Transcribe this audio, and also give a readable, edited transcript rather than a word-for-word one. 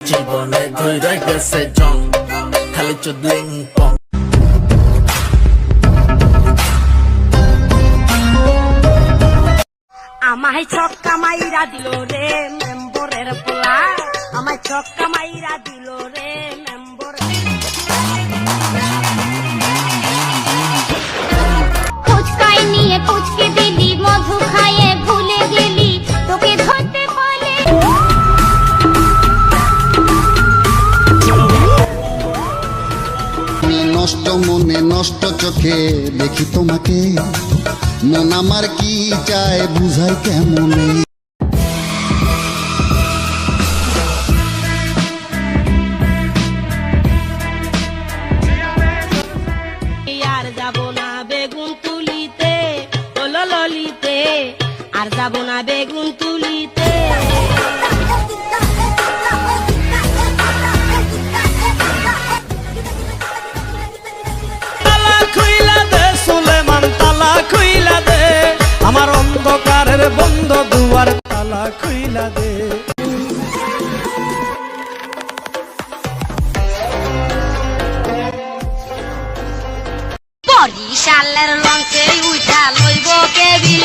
জীবনে ধইরা গেছে জং খালি চুদলিং পং আমায় ছক্কা মাইরা দিল রে মেম্বরের পোলা আমায় ছক্কা মাইরা দিল রে মেম্বর ফুচকাই নিয়ে পুচকে দিলি মধু খাইয়ে ভুলে গেলি তোকে ধরতে বলে নষ্ট মনে নষ্ট চোখে দেখি তোমাকে মন আমার কি চায় বুঝাই কেমনে আর যাব না বেগুন তুলিতে ওলো ললিতে আর যাব না বেগুন তুলিতে তালা খুইলা দে সুলেমান তালা খুইলা দে আমার অন্ধকারের বন্ধ দুয়ার তালা খুইলা দে বরিশালের লঞ্চে উঠা লইব কেবিল